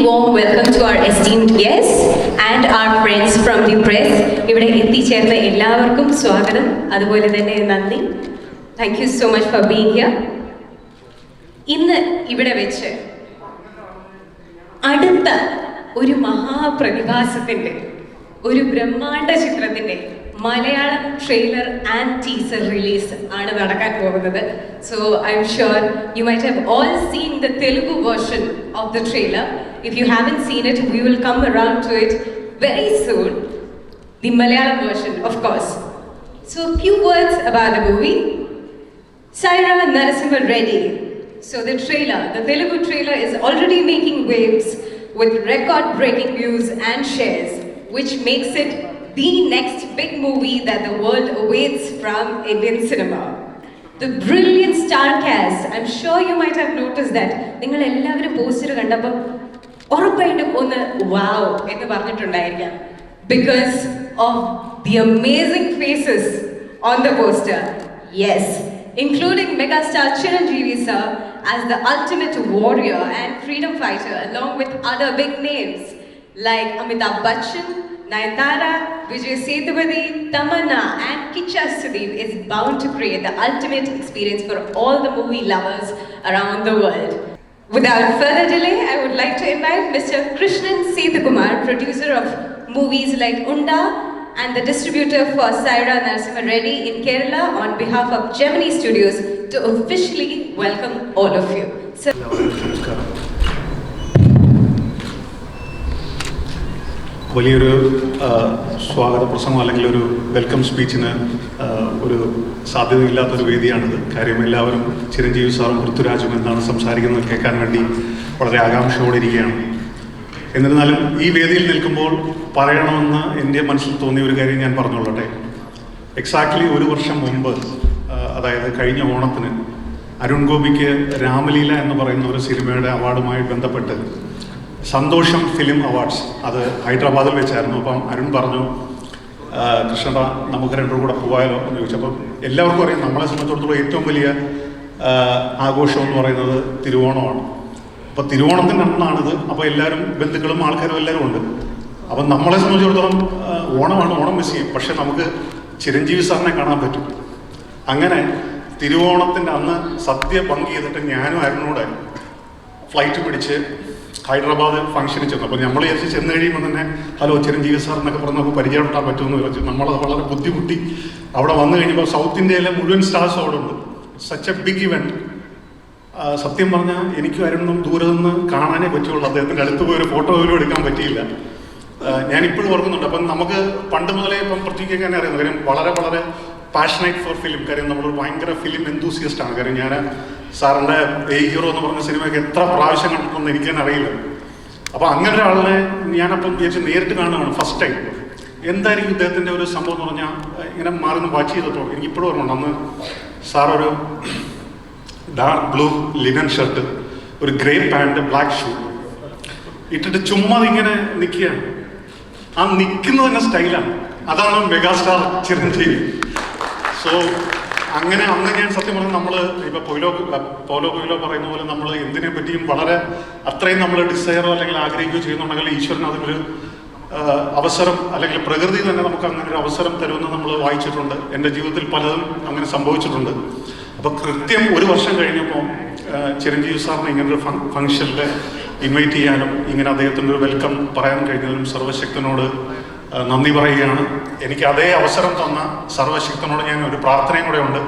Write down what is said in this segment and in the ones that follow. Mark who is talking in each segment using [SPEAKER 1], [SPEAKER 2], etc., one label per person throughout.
[SPEAKER 1] warm welcome to our esteemed guests and our friends from the press. ഇവിടെ എത്തിച്ചേർന്ന എല്ലാവർക്കും സ്വാഗതം, അതുപോലെ തന്നെ നന്ദി. Thank you so much for being here. ഇന്ന് ഇവിടെ വെച്ച് അടുത്ത ഒരു മഹാപ്രതിഭാസത്തിന്റെ ഒരു ബ്രഹ്മാണ്ഡ ചിത്രത്തിന്റെ Malayalam trailer and teaser release ആണ് നടക്കാൻ പോകുന്നത്. So I'm sure you might have all seen the Telugu version of the trailer. If you haven't seen it, we will come around to it very soon. The Malayalam version, of course. So a few words about the movie. Syeraa Narasimha Reddy. So the Telugu trailer is already making waves with record-breaking views and shares, which makes it the next big movie that the world awaits from Indian cinema. The brilliant star cast, I'm sure you might have noticed that. നിങ്ങൾ എല്ലാവരും poster കണ്ടപ്പോൾ ഉറപ്പായിട്ടും ഒന്ന് wow എന്ന് പറഞ്ഞിട്ടുണ്ടായിരിക്കാം, because of the amazing faces on the poster. Yes, including megastar Chiranjeevi sir as the ultimate warrior and freedom fighter, along with other big names like Amitabh Bachchan, Nayanthara, Vijay Sethupathi, Tamanna and Kicha Sudeep is bound to create the ultimate experience for all the movie lovers around the world. Without further delay, I would like to invite Mr. Krishnan Sethukumar, producer of movies like Unda and the distributor for Syeraa Narasimha Reddy in Kerala, on behalf of Gemini Studios, to officially welcome all of you. Sir.
[SPEAKER 2] വലിയൊരു സ്വാഗത പ്രസംഗം അല്ലെങ്കിൽ ഒരു welcome സ്പീച്ചിന് ഒരു സാധ്യതയില്ലാത്തൊരു വേദിയാണിത്. കാര്യം എല്ലാവരും ചിരഞ്ജീവി സാറും പൃഥ്വിരാജും എന്താണ് സംസാരിക്കുന്നത് കേൾക്കാൻ വേണ്ടി വളരെ ആകാംക്ഷയോടെ ഇരിക്കുകയാണ്. എന്നിരുന്നാലും ഈ വേദിയിൽ നിൽക്കുമ്പോൾ പറയണമെന്ന് എൻ്റെ മനസ്സിൽ തോന്നിയ ഒരു കാര്യം ഞാൻ പറഞ്ഞുകൊള്ളട്ടെ. എക്സാക്ട്ലി ഒരു വർഷം മുമ്പ്, അതായത് കഴിഞ്ഞ ഓണത്തിന്, അരുൺ ഗോപിക്ക് രാമലീല എന്ന് പറയുന്ന ഒരു സിനിമയുടെ അവാർഡുമായി ബന്ധപ്പെട്ട് സന്തോഷം ഫിലിം അവാർഡ്സ് അത് ഹൈദരാബാദിൽ വെച്ചായിരുന്നു. അപ്പം അരുൺ പറഞ്ഞു, കൃഷ്ണ നമുക്ക് രണ്ടും കൂടെ പോകാമല്ലോ എന്ന് ചോദിച്ചപ്പം എല്ലാവർക്കും അറിയാം നമ്മളെ സംബന്ധിച്ചിടത്തോളം ഏറ്റവും വലിയ ആഘോഷം എന്ന് പറയുന്നത് തിരുവോണമാണ്. അപ്പോൾ തിരുവോണത്തിൻ്റെ അന്നാണിത്. അപ്പോൾ എല്ലാവരും ബന്ധുക്കളും ആൾക്കാരും എല്ലാവരും ഉണ്ട്. അപ്പം നമ്മളെ സംബന്ധിച്ചിടത്തോളം ഓണമാണ്, ഓണം മിസ് ചെയ്യും. പക്ഷെ നമുക്ക് ചിരഞ്ജീവി സാറിനെ കാണാൻ പറ്റും. അങ്ങനെ തിരുവോണത്തിൻ്റെ അന്ന് സദ്യ പങ്ക് ചെയ്തിട്ട് ഞാനും അരുണോടെ ഫ്ലൈറ്റ് പിടിച്ച് ഹൈദരാബാദ് ഫംഗ്ഷനിൽ ചെന്നു. അപ്പോൾ നമ്മൾ വിചാരിച്ച് ചെന്ന് കഴിയുമ്പോൾ തന്നെ ഹലോ ചിരഞ്ജീവി സാർ എന്നൊക്കെ പറഞ്ഞ് നമുക്ക് പരിചയപ്പെടാൻ പറ്റുമെന്ന് വിചാരിച്ചു. നമ്മളത് വളരെ ബുദ്ധിമുട്ടി അവിടെ വന്നു കഴിഞ്ഞപ്പോൾ സൗത്ത് ഇന്ത്യയിലെ മുഴുവൻ സ്റ്റാർസ് അവിടെ ഉണ്ട്. Such a big event. സത്യം പറഞ്ഞാൽ എനിക്കും അരുണും ദൂരെ നിന്ന് കാണാനേ പറ്റുള്ളൂ. അദ്ദേഹത്തിൻ്റെ അടുത്ത് പോയൊരു ഫോട്ടോ പോലും എടുക്കാൻ പറ്റിയില്ല. ഞാനിപ്പോഴും ഓർക്കുന്നുണ്ട്. അപ്പം നമുക്ക് പണ്ട് മുതലേ ഇപ്പം പൃഥ്വിക്കൊക്കെ തന്നെ അറിയുന്നത് കാര്യം വളരെ വളരെ പാഷനേറ്റ് ഫോർ ഫിലിം. കാര്യം നമ്മളൊരു ഭയങ്കര ഫിലിം എന്തൂസിയസ്റ്റ് ആണ്. കാര്യം ഞാൻ സാറിൻ്റെ എ ഹീറോ എന്ന് പറഞ്ഞ സിനിമയൊക്കെ എത്ര പ്രാവശ്യം കണ്ടിട്ടുണ്ടെന്ന് എനിക്ക് തന്നെ അറിയില്ല. അപ്പോൾ അങ്ങനെ ഒരാളിനെ ഞാനപ്പം വിചാരിച്ച് നേരിട്ട് കാണുകയാണ് ഫസ്റ്റ് ടൈം. എന്തായിരിക്കും ഇദ്ദേഹത്തിൻ്റെ ഒരു സംഭവം എന്ന് പറഞ്ഞാൽ ഇങ്ങനെ മാറി നിന്ന് വാച്ച് ചെയ്തപ്പോൾ എനിക്കിപ്പോഴും ഓർമ്മയുണ്ട്. അന്ന് സാറൊരു ഡാർക്ക് ബ്ലൂ ലിനൻ ഷർട്ട്, ഒരു ഗ്രേ പാൻറ്റ്, ബ്ലാക്ക് ഷൂ ഇട്ടിട്ട് ചുമ്മാ ഇങ്ങനെ നിൽക്കുകയാണ്. ആ നിൽക്കുന്നത് തന്നെ സ്റ്റൈലാണ്. അതാണ് മെഗാസ്റ്റാർ ചിരഞ്ജീവി. സോ അങ്ങനെ അന്ന് ഞാൻ സത്യം പറഞ്ഞാൽ നമ്മൾ ഇപ്പോൾ പോലോ കൊയിലോ പറയുന്ന പോലെ നമ്മൾ എന്തിനെ പറ്റിയും വളരെ അത്രയും നമ്മൾ ഡിസയറോ അല്ലെങ്കിൽ ആഗ്രഹിക്കുകയോ ചെയ്യുന്നുണ്ടെങ്കിൽ ഈശ്വരൻ അതിനൊരു അവസരം അല്ലെങ്കിൽ പ്രകൃതി തന്നെ നമുക്ക് അങ്ങനെ ഒരു അവസരം തരുമെന്ന് നമ്മൾ വായിച്ചിട്ടുണ്ട്. എൻ്റെ ജീവിതത്തിൽ പലതും അങ്ങനെ സംഭവിച്ചിട്ടുണ്ട്. അപ്പോൾ കൃത്യം ഒരു വർഷം കഴിഞ്ഞപ്പോൾ ചിരഞ്ജീവി സാറിനെ ഇങ്ങനൊരു ഫംഗ്ഷനിൽ ഇൻവൈറ്റ് ചെയ്യാനും ഇങ്ങനെ അദ്ദേഹത്തിൻ്റെ ഒരു വെൽക്കം പറയാൻ കഴിഞ്ഞതിലും സർവ്വശക്തനോട് നന്ദി പറയുകയാണ്. എനിക്ക് അതേ അവസരം തന്ന സർവ്വശക്തനോട് ഞാൻ ഒരു പ്രാർത്ഥനയും കൂടെ ഉണ്ട്.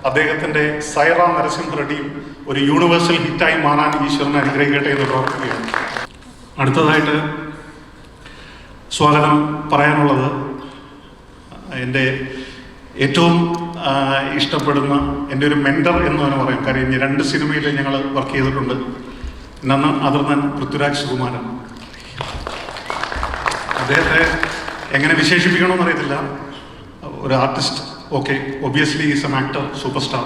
[SPEAKER 2] അദ്ദേഹത്തിൻ്റെ സയറാ നരസിംഹ റെഡ്ഡിയും ഒരു യൂണിവേഴ്സൽ ഹിറ്റായി മാറാൻ ഈശ്വരനെ അനുഗ്രഹിക്കട്ടെ എന്ന് പ്രാർത്ഥിക്കുകയാണ്. അടുത്തതായിട്ട് സ്വാഗതം പറയാനുള്ളത് എൻ്റെ ഏറ്റവും ഇഷ്ടപ്പെടുന്ന എൻ്റെ ഒരു മെൻറ്റർ എന്ന് തന്നെ പറയാം. കാര്യം 2 സിനിമയിൽ ഞങ്ങൾ വർക്ക് ചെയ്തിട്ടുണ്ട്. Other than Prithviraj Sukumaran. അദ്ദേഹത്തെ എങ്ങനെ വിശേഷിപ്പിക്കണമെന്ന് അറിയത്തില്ല. ഒരു artist, okay, obviously is an actor, super star.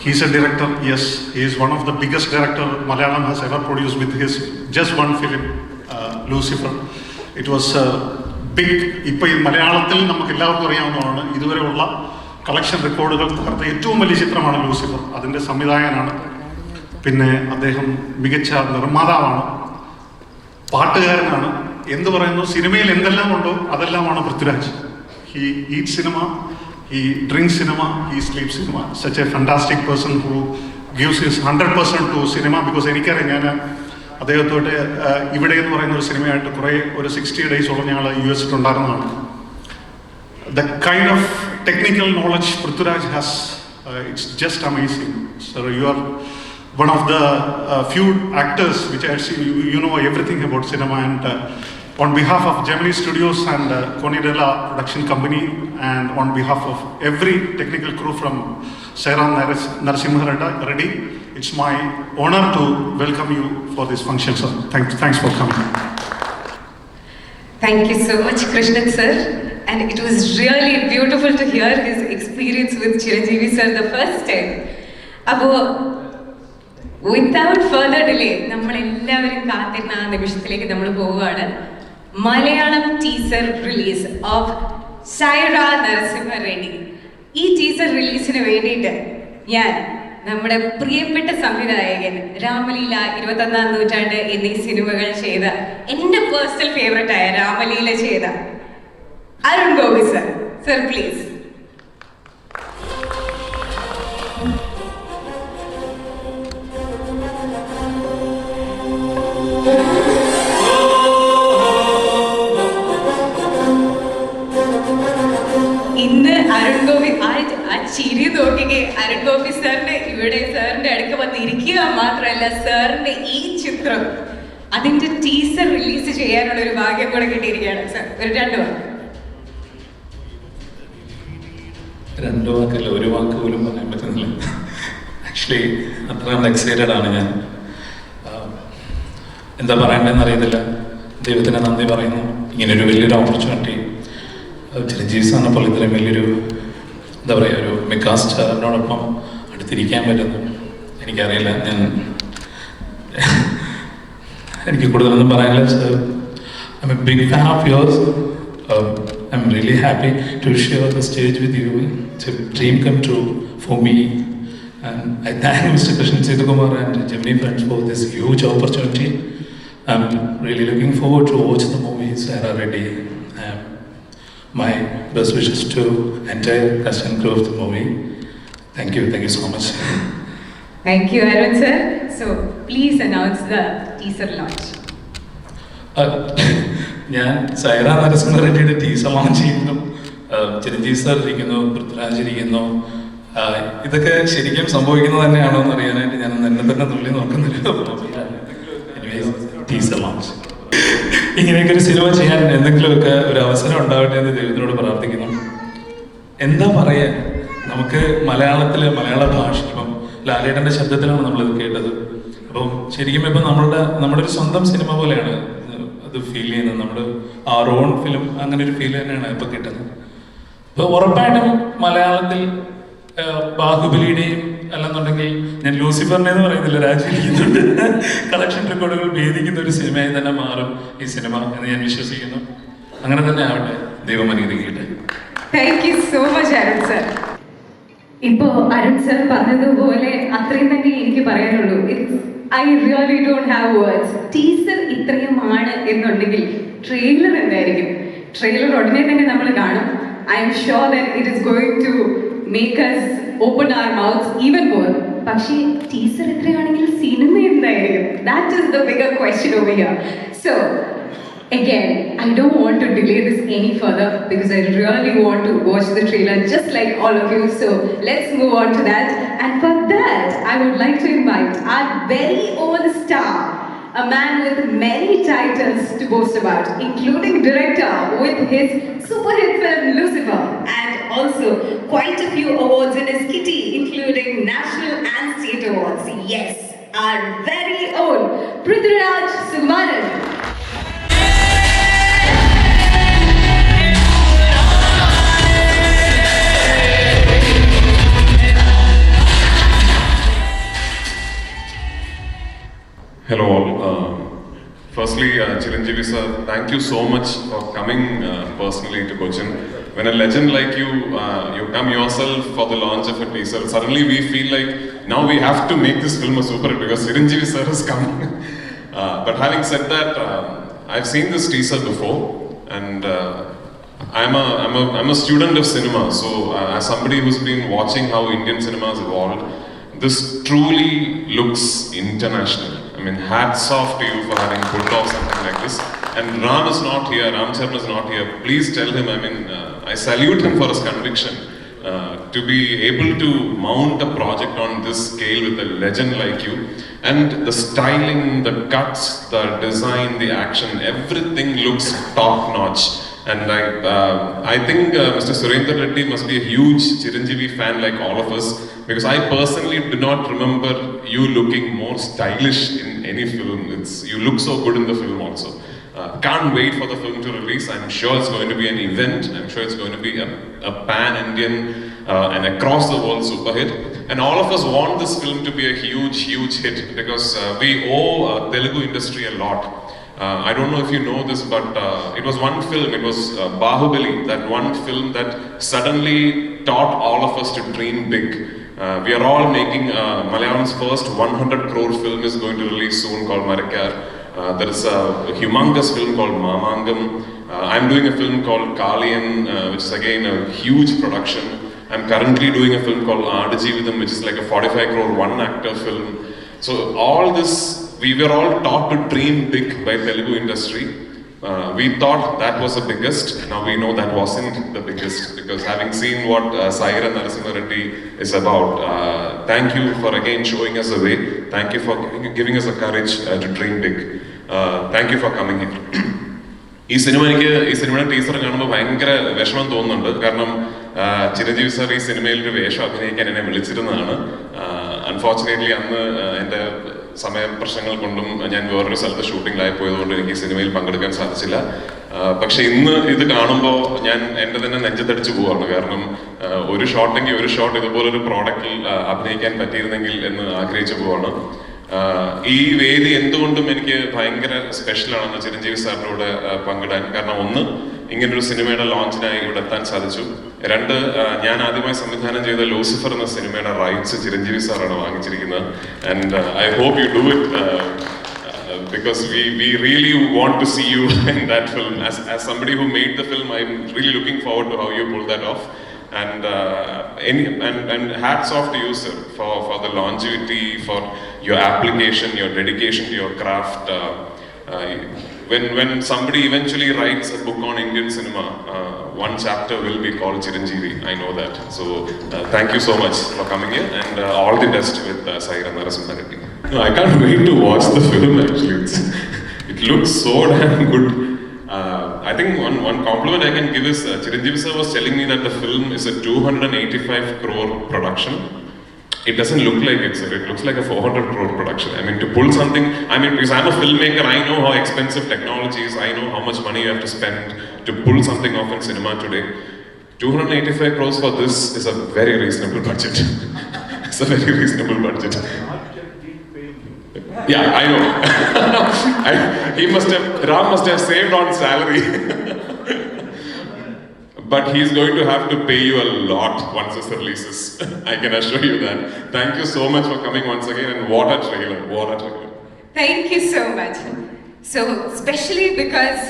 [SPEAKER 2] He's a director, yes, he is one of the biggest director Malayalam has ever produce with his just one film, Lucifer. It was big. ഇപ്പോൾ ഈ മലയാളത്തിൽ നമുക്ക് എല്ലാവർക്കും അറിയാവുന്നതാണ്. ഇതുവരെയുള്ള collection റെക്കോർഡുകൾ തകർത്ത ഏറ്റവും വലിയ ചിത്രമാണ് ലൂസിഫർ. അതിൻ്റെ സംവിധായകനാണ്. പിന്നെ അദ്ദേഹം മികച്ച നിർമ്മാതാവാണ്. പാട്ടുകാരനാണ്. എന്ത് പറയുന്നു, സിനിമയിൽ എന്തെല്ലാം ഉണ്ടോ അതെല്ലാമാണ് Prithviraj. He eat cinema, he drink cinema, he sleep cinema. Such a fantastic person who gives his 100% to cinema. Because എനിക്കറിയാം, ഞാൻ അദ്ദേഹത്തോട്ട് ഇവിടെ എന്ന് പറയുന്ന ഒരു സിനിമയായിട്ട് ഒരു 60 ഡേയ്സോളം ഞങ്ങൾ US ഉണ്ടായിരുന്നതാണ്. The kind of technical knowledge Prithviraj has, it's just amazing. So you are one of the few actors which I have seen, you know everything about cinema, and on behalf of Gemini Studios and Konidella Production Company, and on behalf of every technical crew from Syeraa Narasimha Reddy, it's my honor to welcome you for this function, sir. Thanks for coming.
[SPEAKER 1] Thank you so much, Krishnan sir. And it was really beautiful to hear his experience with Chiranjeevi sir the first time. അപ്പോൾ without further delay നമ്മളെല്ലാവരും കാത്തിരുന്ന ആ നിമിഷത്തിലേക്ക് നമ്മൾ പോവുകയാണ്. Malayalam teaser release of Sye Raa Narasimha Reddy. ഈ teaser റിലീസിന് വേണ്ടിയിട്ട് ഞാൻ നമ്മുടെ പ്രിയപ്പെട്ട സംവിധായകൻ രാമലീല, 21ാം നൂറ്റാണ്ട് എന്നീ സിനിമകൾ ചെയ്ത, എൻ്റെ പേഴ്സണൽ ഫേവറേറ്റ് ആയ രാമലീല ചെയ്ത Arun Gopi sir. Sir please. ഇന്ന് അരുൺ ഗോപി ആ ചിരി നോക്കിക്കേ. അരുൺ ഗോപി സാറിന്റെ ഇവിടെ സാറിന്റെ അടുക്ക് വന്നിരിക്കുക മാത്രമല്ല, സാറിന്റെ ഈ ചിത്രം അതിന്റെ ടീസർ റിലീസ് ചെയ്യാനുള്ള ഒരു ഭാഗ്യം കൂടെ കിട്ടിയിരിക്കുകയാണ്. സാർ ഒരു 2 വാക്ക്.
[SPEAKER 3] 2 വാക്കല്ല, 1 വാക്ക് പോലും പറയാൻ പറ്റുന്നില്ല. ആക്ച്വലി അത്രയും എക്സൈറ്റഡ് ആണ് ഞാൻ. എന്താ പറയേണ്ടതെന്ന് അറിയത്തില്ല. ദൈവത്തിന് നന്ദി പറയുന്നു. ഇങ്ങനൊരു വലിയൊരു ഓപ്പർച്യൂണിറ്റി ചിരഞ്ജീവി സാറിനെ പോലെ ഇത്രയും വലിയൊരു എന്താ പറയുക, ഒരു മെഗാ സ്റ്റാറിനോടൊപ്പം അടുത്തിരിക്കാൻ പറ്റുന്നു. എനിക്കറിയില്ല, എനിക്ക് കൂടുതലൊന്നും പറയാനില്ല. I'm a big fan of yours. I'm really happy to share the stage with you. It's a dream come true for me, and I thank Mr. Krishnan Seethukumar and Gemini Friends for this huge opportunity. I'm really looking forward to watch the movie Syeraa Reddy. My best wishes to entire cast and crew of the movie. Thank you so much.
[SPEAKER 1] Thank you, Arun sir. So please announce the teaser launch.
[SPEAKER 3] ഞാൻ സൈറാ Narasimha റെഡ്ഡിയുടെ teaser launch ചെയ്യുന്നു. Chiranjeevi sir ഇരിക്കുന്നു, പൃഥ്വിരാജ് ഇരിക്കുന്നു. ഇതൊക്കെ ശരിക്കും സംഭവിക്കുന്നത് തന്നെയാണോ എന്ന് അറിയാനായിട്ട് ഞാൻ എന്നെ തന്നെ തുള്ളി നോക്കുന്നില്ല. ടീസർ ലോഞ്ച്, ഇങ്ങനെയൊക്കെ ഒരു സിനിമ ചെയ്യാൻ എന്തെങ്കിലുമൊക്കെ ഒരു അവസരം ഉണ്ടാവട്ടെ എന്ന് ദൈവത്തിനോട് പ്രാർത്ഥിക്കുന്നു. എന്താ പറയാ, നമുക്ക് മലയാള ഭാഷ ഇപ്പം ലാലേട്ടൻ്റെ ശബ്ദത്തിലാണ് നമ്മളിത് കേട്ടത്. അപ്പം ശരിക്കും ഇപ്പം നമ്മുടെ ഒരു സ്വന്തം സിനിമ പോലെയാണ് അത് ഫീൽ ചെയ്യുന്നത്. നമ്മുടെ ആർ ഓൺ ഫിലിം അങ്ങനെ ഒരു ഫീൽ തന്നെയാണ് ഇപ്പം കിട്ടുന്നത്. അപ്പോൾ ഉറപ്പായിട്ടും മലയാളത്തിൽ ബാഹുബലിയുടെയും അല്ലെന്നുണ്ടെങ്കിൽ ഞാൻ ലൂസിഫറിനെ എന്ന് പറയുന്നില്ല, രാജിവെക്കുന്നുണ്ട്, കളക്ഷൻ റെക്കോർഡുകൾ ഭേദിക്കുന്ന ഒരു സിനിമയായി തന്നെ മാറും ഈ സിനിമ എന്ന് ഞാൻ വിശ്വസിക്കുന്നു. അങ്ങനെ തന്നെ ആവട്ടെ, ദൈവം അനുഗ്രഹിക്കട്ടെ.
[SPEAKER 1] Thank you so much Arun sir. ഇപ്പോ അരുൺ സർ പറഞ്ഞതുപോലെ അത്രയും തന്നെ എനിക്ക് പറയാനുള്ളൂ. I really don't have words. Teaser ഇത്രയുമാണ് എന്നുണ്ടെങ്കിൽ ട്രെയിലർ എന്തായിരിക്കും? ട്രെയിലർ ഉടനെ തന്നെ നമ്മൾ കാണും. I'm sure that it is going to make us open our mouths even more. പക്ഷേ ടീസർ എത്രയാണെങ്കിൽ സിനിമ എന്തായിരിക്കും? That is the bigger question over here. So again, I don't want to delay this any further because I really want to watch the trailer just like all of you. So let's move on to that. And for that, I would like to invite our very own star, a man with many titles to boast about, including director with his super hit film Lucifer, and also quite a few awards in his kitty, including national and state awards. Yes, our very own Prithviraj Sukumaran.
[SPEAKER 4] Hello all. Firstly, Chiranjeevi sir, thank you so much for coming personally to Cochin. When a legend like you, you come yourself for the launch of a teaser, suddenly we feel like now we have to make this film a super hit because Chiranjeevi sir has come. But having said that, I've seen this teaser before, and I'm a student of cinema. So as somebody who's been watching how Indian cinema has evolved, this truly looks international. I mean, hats off to you for having pulled off something like this. And Ram is not here, Ram Charan is not here. Please tell him, I mean, I salute him for his conviction. To be able to mount a project on this scale with a legend like you, and the styling, the cuts, the design, the action, everything looks top notch. And I think Mr. Syeraa Reddy must be a huge Chiranjeevi fan like all of us, because I personally do not remember you looking more stylish in any film. You look so good in the film also. Can't wait for the film to release. I'm sure it's going to be an event. I'm sure it's going to be a pan-Indian and across the world super hit. And all of us want this film to be a huge, huge hit, because we owe Telugu industry a lot. I don't know if you know this, but it was one film, it was Bahubali, that one film that suddenly taught all of us to dream big. We are all making Malayalam's first 100 crore film is going to release soon called Marikkar. There is a humongous film called Mamangam. I'm doing a film called Kaliyan, which is again a huge production. I'm currently doing a film called Aadajivitham, which is like a 45 crore one-actor film. So all this, we were all taught to dream big by Telugu industry. We thought that was the biggest. Now we know that wasn't the biggest, because having seen what Syeraa Narasimha Reddy is about, thank you for again showing us the way. Thank you for giving us the courage to dream big. Thank you for coming here. ഈ സിനിമയുടെ teacher കാണുമ്പോൾ ഭയങ്കര വിഷമം തോന്നുന്നുണ്ട്. കാരണം Chiranjeevi sir ഈ സിനിമയിൽ ഒരു വേഷം അഭിനയിക്കാൻ എന്നെ വിളിച്ചിരുന്നതാണ്. അൺഫോർച്ചുനേറ്റ്ലി അന്ന് എൻ്റെ സമയപ്രശ്നങ്ങൾ കൊണ്ടും ഞാൻ വേറൊരു സ്ഥലത്ത് ഷൂട്ടിങ്ങിലായി പോയതുകൊണ്ട് എനിക്ക് ഈ സിനിമയിൽ പങ്കെടുക്കാൻ സാധിച്ചില്ല. പക്ഷെ ഇന്ന് ഇത് കാണുമ്പോൾ ഞാൻ എൻ്റെ തന്നെ നെഞ്ചത്തടിച്ചു പോവാണ്. കാരണം ഒരു ഷോട്ട് ഇതുപോലൊരു പ്രോഡക്റ്റിൽ അഭിനയിക്കാൻ പറ്റിയിരുന്നെങ്കിൽ എന്ന് ആഗ്രഹിച്ചു പോവാണ്. ഈ വേദി എന്തുകൊണ്ടും എനിക്ക് ഭയങ്കര സ്പെഷ്യലാണെന്ന് ചിരഞ്ജീവി സാറിൻ്റെ കൂടെ പങ്കിടാൻ. കാരണം ഒന്ന്, ഇങ്ങനൊരു സിനിമയുടെ ലോഞ്ചിനായി ഇവിടെ എത്താൻ സാധിച്ചു. രണ്ട്, ഞാൻ ആദ്യമായി സംവിധാനം ചെയ്ത ലൂസിഫർ എന്ന സിനിമയുടെ റൈറ്റ്സ് ചിരഞ്ജീവി സാറാണ് വാങ്ങിച്ചിരിക്കുന്നത്. And I hope you do it, because we really want to see you in that film. As somebody who made the film, I'm really looking forward to how you pull that off. And hats off to you, sir, for the longevity, for your application, your dedication to your craft. When somebody eventually writes a book on Indian cinema, one chapter will be called Chiranjeevi. I know that. So thank you so much for coming here, and all the best with Syeraa Narasimha Reddy. No, I can't wait to watch the film actually. It looks so damn good. I think one compliment I can give is Chiranjeevi sir was telling me that the film is a 285 crore production. It doesn't look like it, sir. It looks like a 400 crore production. I mean, to pull something, because I'm a filmmaker, I know how expensive technology is, I know how much money you have to spend to pull something off in cinema today. 285 crores for this is a very reasonable budget. It's a very reasonable budget. Yeah, I know. Ram must have saved on salary. But he's going to have to pay you a lot once this releases. I can assure you that. Thank you so much for coming once again, and what a trailer, what a trailer.
[SPEAKER 1] Thank you so much. So, especially because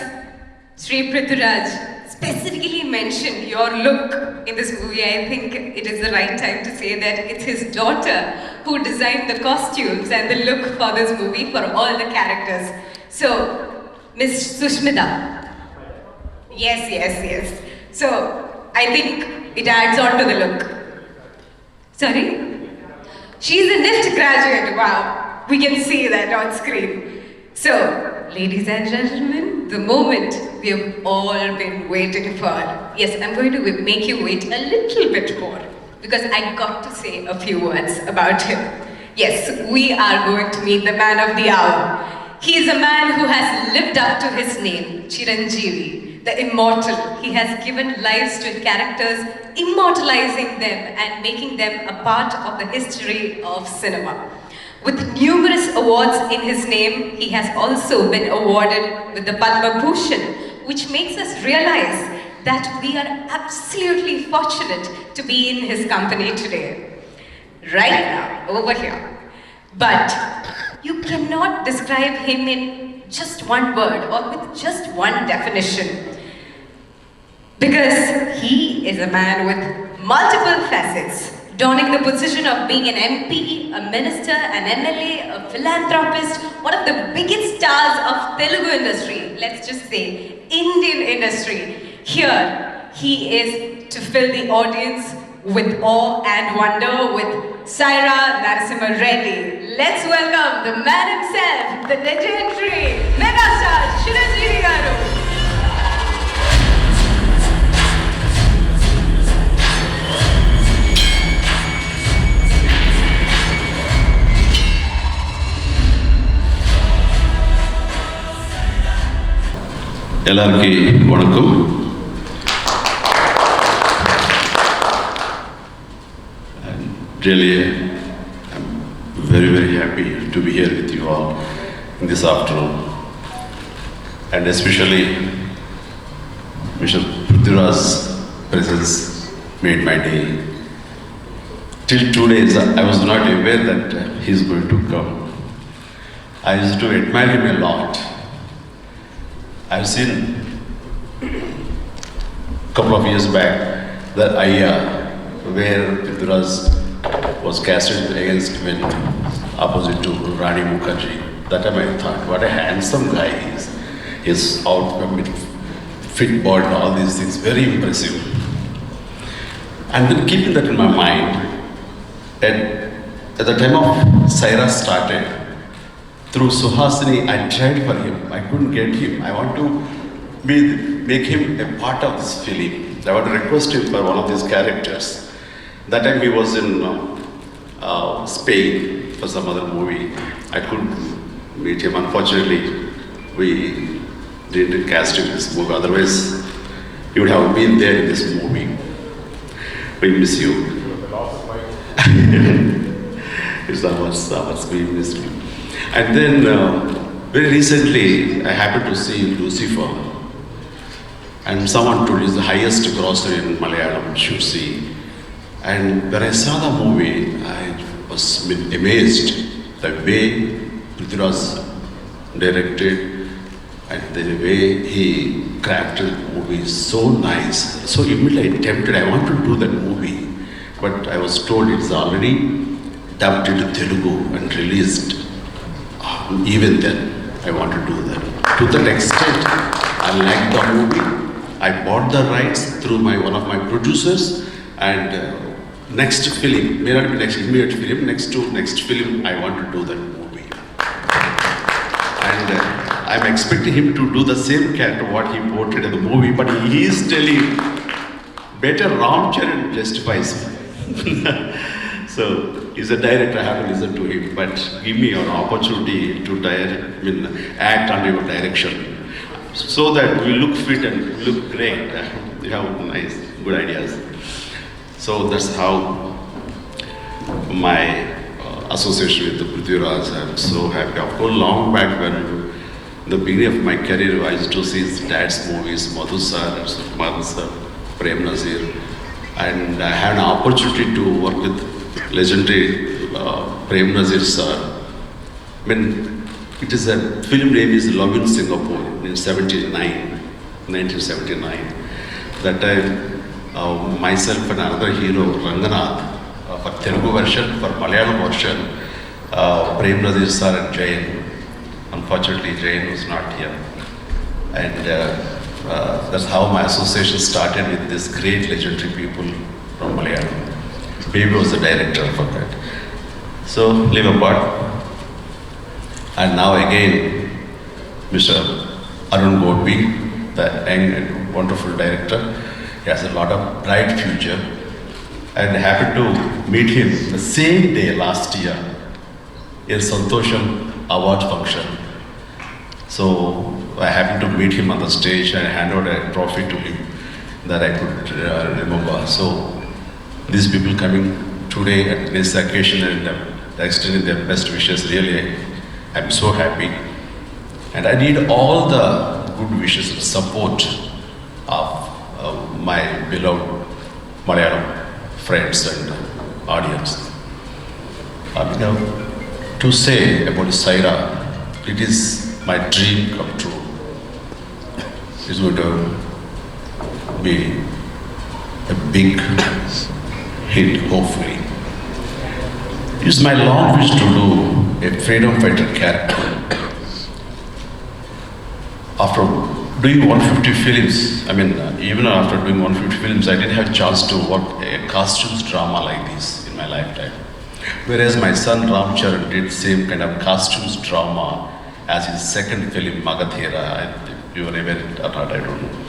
[SPEAKER 1] Sri Prithviraj specifically mentioned your look in this movie, I think it is the right time to say that it's his daughter who designed the costumes and the look for this movie for all the characters. So, Miss Sushmita. Yes. So, I think it adds on to the look. Sorry? She's a NIFT graduate, wow. We can see that on screen. So, ladies and gentlemen, the moment we have all been waiting for. Yes, I'm going to make you wait a little bit more, because I got to say a few words about him. Yes, we are going to meet the man of the hour. He is a man who has lived up to his name, Chiranjeevi, the immortal. He has given lives to characters, immortalizing them and making them a part of the history of cinema. With numerous awards in his name, he has also been awarded with the Padma Bhushan, which makes us realize that we are absolutely fortunate to be in his company today. Right now, over here. But You cannot describe him in just one word or with just one definition. Because he is a man with multiple facets, donning the position of being an MP, a minister, an MLA, a philanthropist, one of the biggest stars of Telugu industry, let's just say Indian industry. Here, he is to fill the audience with awe and wonder with Syeraa Narasimha Reddy. Let's welcome the man himself, the legendary megastar Syeraa garu.
[SPEAKER 5] எல்லாருக்கும் வணக்கம். Really, I'm very happy to be here with you all in this afternoon, and especially Mr. Prithviraj's presence made my day. Till 2 days, I was not aware that he's going to come. I used to admire him a lot. I've seen a couple of years back the Ayya, where Prithviraj was casted against men opposite to Rani Mukherjee. That time I thought, what a handsome guy he is. His outfit, fit body, all these things, very impressive. And then keeping that in my mind, at the time of Syeraa started, through Suhasini, I tried for him. I couldn't get him. I want to make him a part of this film. I want to request him for one of these characters. That time he was in Spain for some other movie. I couldn't meet him. Unfortunately, we didn't cast him in this movie. Otherwise, he would have been there in this movie. We miss you. It's ours. We miss you. And then, very recently, I happened to see Lucifer. And someone told me it's the highest grosser in Malayalam, you should see. And when I saw the movie, I was amazed the way Prithviraj directed and the way he crafted the movie is so nice. So immediately I tempted, I want to do that movie. But I was told it's already dubbed into Telugu and released. Even then, I want to do that. To that extent, I liked the movie. I bought the rights through one of my producers, and next film, may not be next immediate film, next film, I want to do that movie. And I'm expecting him to do the same character what he portrayed in the movie, but he is telling better Ram Charan justifies me. So he's a director, I have to listen to him, but give me an opportunity to act under your direction, so that we look fit and look great. We have nice, good ideas. So that's how my association with the Prithviraj. I'm so happy. Of course, long back when the beginning of my career, I used to see his dad's movies, Madhu sir, Prem Nazir, and I had an opportunity to work with legendary Prem Nazir sir. I mean, it is a film name is Love in Singapore in 1979. That time, myself and another hero, Ranganath, for Telugu version, for Malayalam version, Prem Nazir sir and Jain. Unfortunately, Jain was not here. And that's how my association started with these great legendary people from Malayalam. Baby was the director for that. So, leave apart. And now again, Mr. Arun Godbee, the young and wonderful director. He has a lot of bright future. And happy to meet him the same day last year in Santosham award function. So, I happened to meet him on the stage and hand out a trophy to him that I could remember. So, these people coming today at this occasion and extending their best wishes, really, I'm so happy. And I need all the good wishes and support of my beloved Malayalam friends and audience. to say about Syeraa, it is my dream come true. It's going to be a big hit, hopefully. It's my long wish to do a freedom fighter character. After doing 150 films, even after doing 150 films, I didn't have a chance to work a costumes drama like this in my lifetime. Whereas my son Ram Charan did same kind of costumes drama as his second film, Magathera. You were aware or not, I don't know.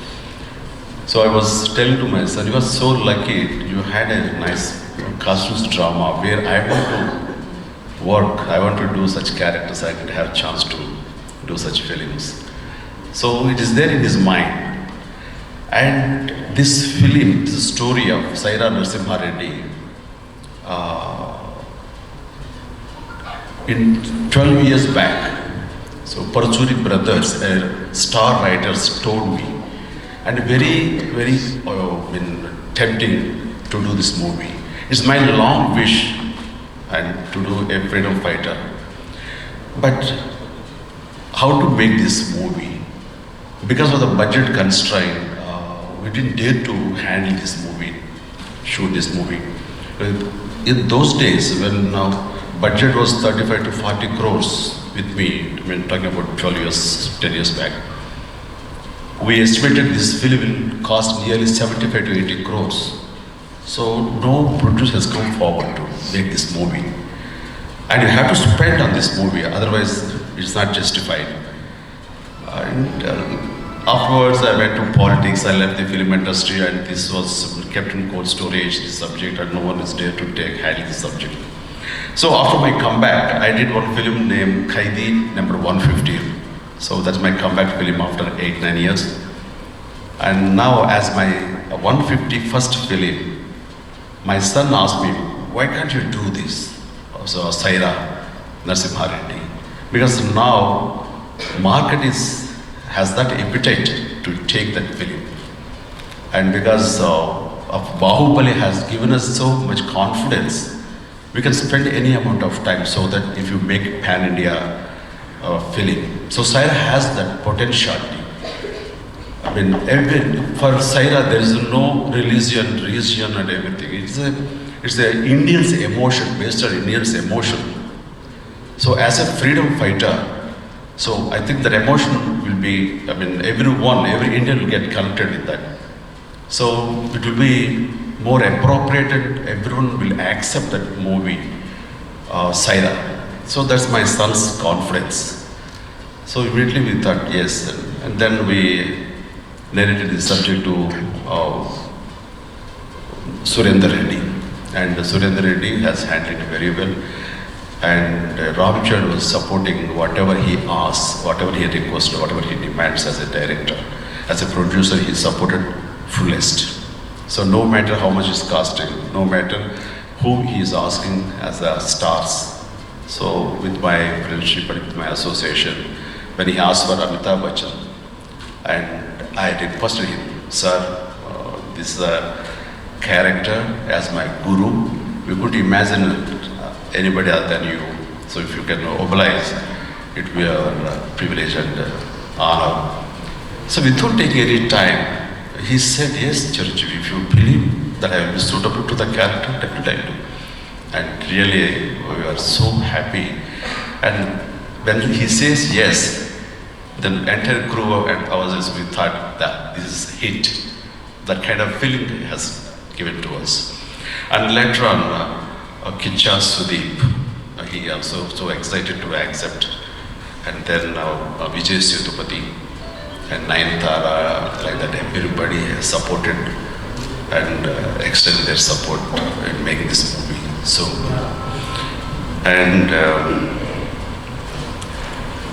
[SPEAKER 5] So I was telling to my son, you are so lucky, you had a nice costumes drama where I want to work, I want to do such characters, I could have a chance to do such films. So it is there in his mind. And this film, this story of Syeraa Narasimha Reddy, in 12 years back, so Parchuri brothers, star writers told me, and very, very tempting to do this movie. It's my long wish and to do a freedom fighter. But how to make this movie? Because of the budget constraint, we didn't dare to handle this movie, shoot this movie. In those days, when budget was 35 to 40 crores with me, talking about 12 years, 10 years back, we estimated this film will cost nearly 75 to 80 crores. So no producer has come forward to make this movie. And you have to spend on this movie, otherwise it's not justified. And afterwards I went to politics, I left the film industry, and this was kept in cold storage, this subject, and no one is there to handle this subject. So after my comeback, I did one film named Kaidi number 150. So that's my comeback film after 8-9 years. And now as my 151st film, my son asked me, why can't you do this? So Syeraa Narasimha Reddy. Because now market has that appetite to take that film. And because of Bahubali has given us so much confidence, we can spend any amount of time so that if you make pan-India film. So Syeraa has that potentiality. For Syeraa there is no religion, region and everything. It's the Indian's emotion, based on Indian's emotion. So as a freedom fighter, so I think that emotion will be, every Indian will get connected with that. So it will be more appropriate and everyone will accept that movie, Syeraa. So that's my son's confidence. So immediately we thought, yes. And then we narrated the subject to Syeraa Reddy. And Syeraa Reddy has handled it very well. And Ram Charan was supporting whatever he asks, whatever he requests, whatever he demands as a director. As a producer, he supported fullest. So no matter how much it's costing, no matter who he is asking as the stars. So with my friendship and with my association, when he asked for Amitabh Bachchan, and I requested him, sir, this is a character as my guru. We could imagine anybody other than you. So if you can oblige, it will be our privilege and honor. So without taking any time, he said, yes, Chiranjeevi, if you believe that I will be suitable to the character, definitely I do. And really, we are so happy. And when he says yes, the entire crew and ours, we thought that this is hit. That kind of feeling he has given to us. And later on, Kicha Sudeep, he also so excited to accept. And then Vijay Sethupathi and Nayanthara, like that, everybody has supported and extended their support in making this movie. So, and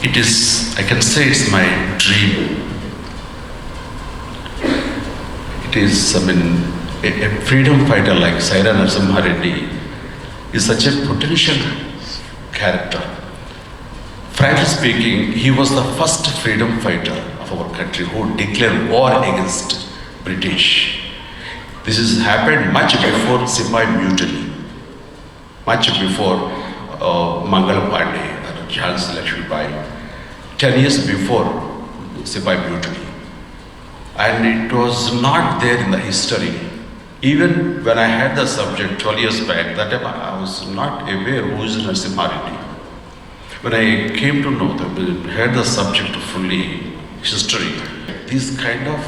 [SPEAKER 5] it is, I can say it's my dream. It is, a freedom fighter like Syeraa Narasimha Reddy is such a potential character. Frankly speaking, he was the first freedom fighter of our country who declared war against British. This has happened much before Sipai Mutiny, much before Mangal Pandey or Jhansi Lakshmibai 10 years before Sipai Mutiny. And it was not there in the history. Even when I had the subject 12 years back, that time I was not aware who is Narasimha Reddy. When I came to know, had the subject fully, history, these kind of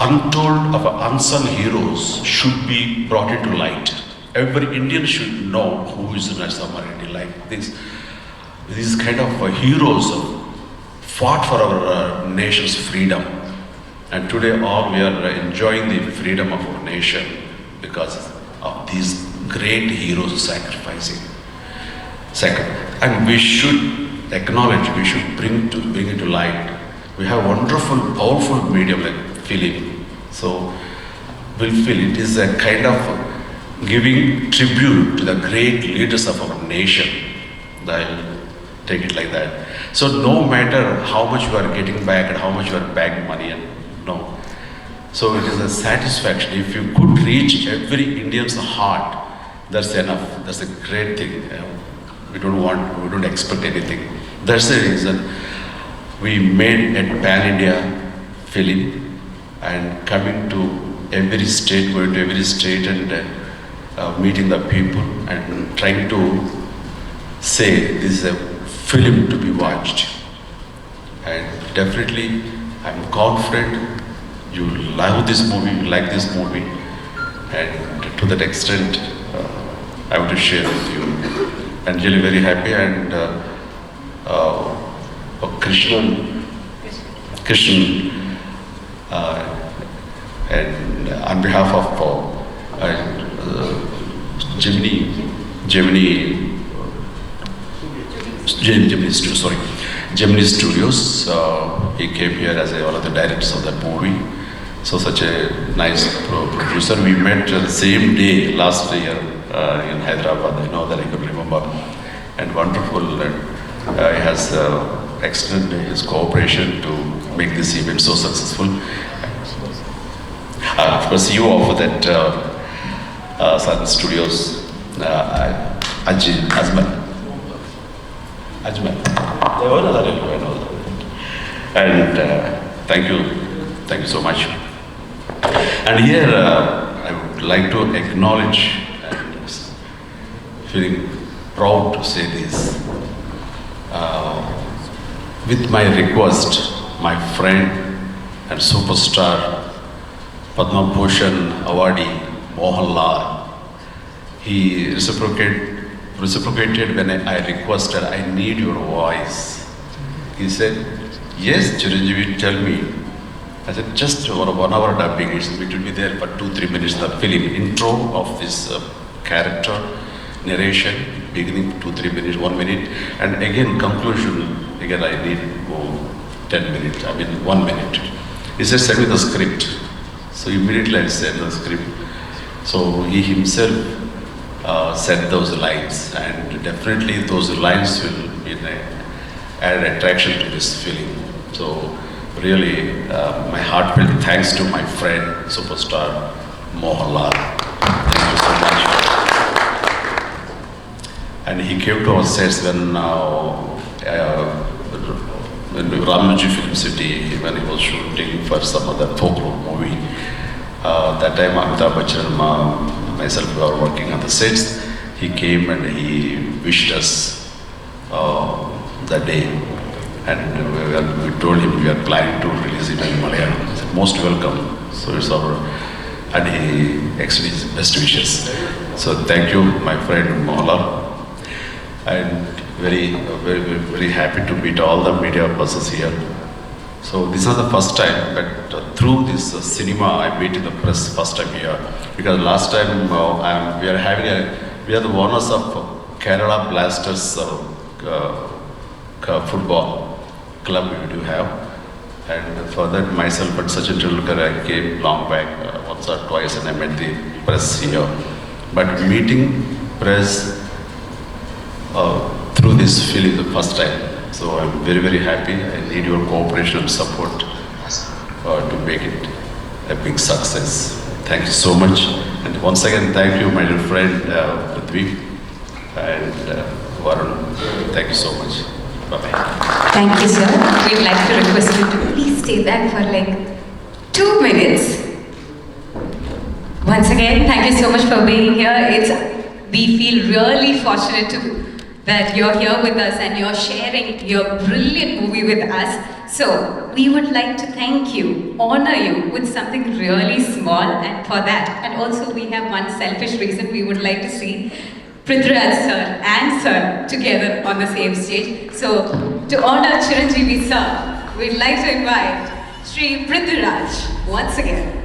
[SPEAKER 5] untold of unsung heroes should be brought into light. Every Indian should know who is Narasimha Reddy. Like these kind of heroes fought for our nation's freedom. And today all we are enjoying the freedom of our nation because of these great heroes sacrificing. And we should acknowledge, we should bring it to light. We have wonderful, powerful medium like film. So we'll feel it is a kind of giving tribute to the great leaders of our nation. I'll take it like that. So no matter how much you are getting back and how much you are bagging money, and no. So it is a satisfaction. If you could reach every Indian's heart, that's enough. That's a great thing. We don't expect anything. That's the reason we made a pan-India film and coming to every state, going to every state and meeting the people and trying to say this is a film to be watched. And definitely, I'm confident you love this movie, you like this movie, and to that extent, I want to share with you. And really very happy, and Krishnan, and on behalf of Gemini Studios, he came here as one of the directors of that movie. So such a nice producer. We met the same day last year in Hyderabad. I know that I could remember. And wonderful, and he has extended his cooperation to make this event so successful. Of course, you offer that Sun Studios, Ajmal. And thank you so much. And here I would like to acknowledge and feeling proud to say this. With my request, my friend and superstar Padma Bhushan awardee Mohanlal, he reciprocated when I requested, I need your voice. He said, yes, Chiranjeevi, tell me. I said, just over 1 hour dubbing, it will be there for 2-3 minutes, the film intro of this character, narration, beginning 2-3 minutes, 1 minute, and again conclusion, again I need 10 minutes, 1 minute. He said, send me the script. So immediately I sent the script. So he himself said those lines, and definitely those lines will add attraction to this film. So really, my heartfelt thanks to my friend, superstar Mohanlal. Thank you so much. And he came to our sets when Ramoji Film City, when he was shooting for some other folklore movie. That time Amitabh Bachchan and myself were working on the sets. He came and he wished us that day. And we told him we are planning to release it in Malayalam. He said, most welcome. So it's our, and he extended his best wishes. So thank you, my friend Mohanlal. And very happy to meet all the media persons here. So this is the first time, but through this cinema I met in the press first time here. Because last time we are the owners of Kerala Blasters football club we do have. And for that myself and Sachin Tendulkar, I came long back once or twice and I met the press here. But meeting press through this film is the first time. So I'm very happy. I need your cooperation and support to make it a big success. Thank you so much. And once again, thank you, my dear friend Prithvi. and Varun. Thank you so much. Bye-bye.
[SPEAKER 1] Thank you, sir. We'd like to request you to please stay back for like 2 minutes. Once again, thank you so much for being here. We feel really fortunate that you're here with us and you're sharing your brilliant movie with us. So we would like to thank you, honor you with something really small, and for that. And also we have one selfish reason. We would like to see Prithviraj sir and sir together on the same stage. So to honor Chiranjeevi sir, we'd like to invite Shri Prithviraj once again.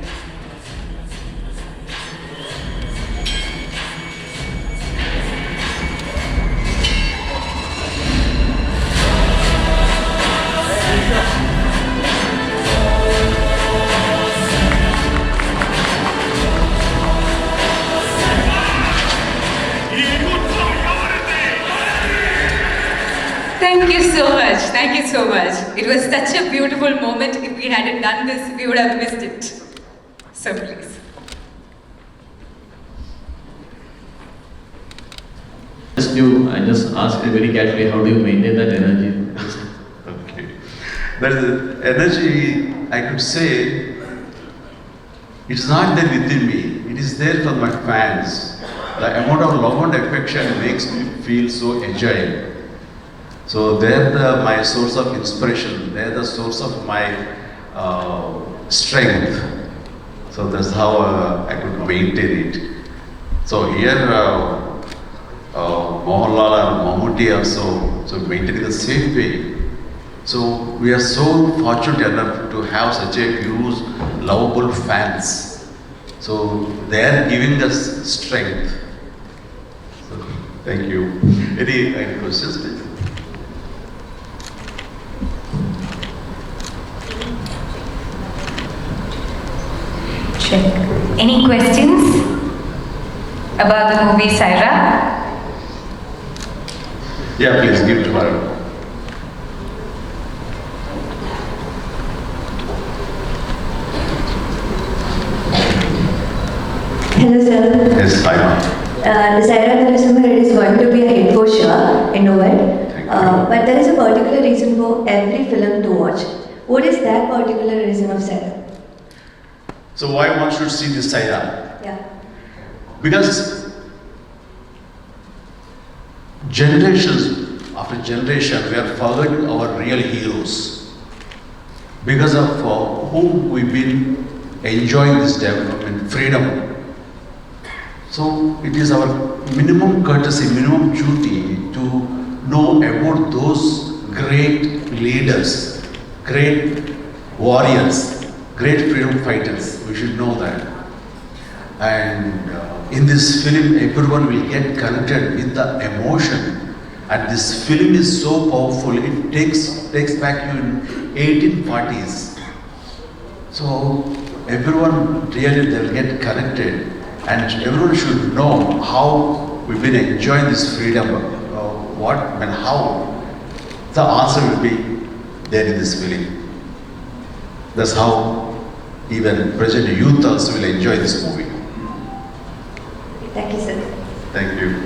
[SPEAKER 1] Thank you so much. Thank you so much. It was such a beautiful moment. If we hadn't done this, we would have missed it. So please.
[SPEAKER 6] I just asked you very casually, how do you maintain that energy?
[SPEAKER 5] Okay. But the energy, I could say, it's not there within me. It is there for my fans. The amount of love and affection makes me feel so agile. So they're my source of inspiration. They're the source of my strength. So that's how I could maintain it. So here, Mohanlal and Mammootty also maintaining the same way. So we are so fortunate enough to have such a huge, lovable fans. So they are giving us strength. So thank you. Any questions, please?
[SPEAKER 1] Check. Any questions about the movie Syeraa?
[SPEAKER 5] Yeah, please give to her.
[SPEAKER 7] Hello, sir.
[SPEAKER 5] Yes, hi, ma'am.
[SPEAKER 7] Syeraa Narasimha Reddy is going to be a hit for sure, I know it.
[SPEAKER 5] Thank you.
[SPEAKER 7] But there is a particular reason for every film to watch. What is that particular reason of Syeraa?
[SPEAKER 5] So why one should see this Syeraa?
[SPEAKER 7] Yeah.
[SPEAKER 5] Because generations after generation, we are forgetting our real heroes. Because of whom we've been enjoying this development, freedom. So it is our minimum courtesy, minimum duty to know about those great leaders, great warriors, great freedom fighters. We should know that. And in this film, everyone will get connected with the emotion. And this film is so powerful, it takes back you in 1840s. So everyone really, they'll get connected. And everyone should know how we've been enjoying this freedom, what and how. The answer will be there in this film. That's how even present youth also will enjoy this movie.
[SPEAKER 7] Thank you, sir.
[SPEAKER 5] Thank you.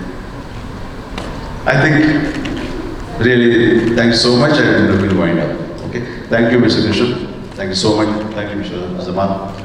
[SPEAKER 5] I think really thanks so much, and we'll wind up. Okay. Thank you, Mr. Krishnan. Thank you so much. Thank you, Mr. Azaman.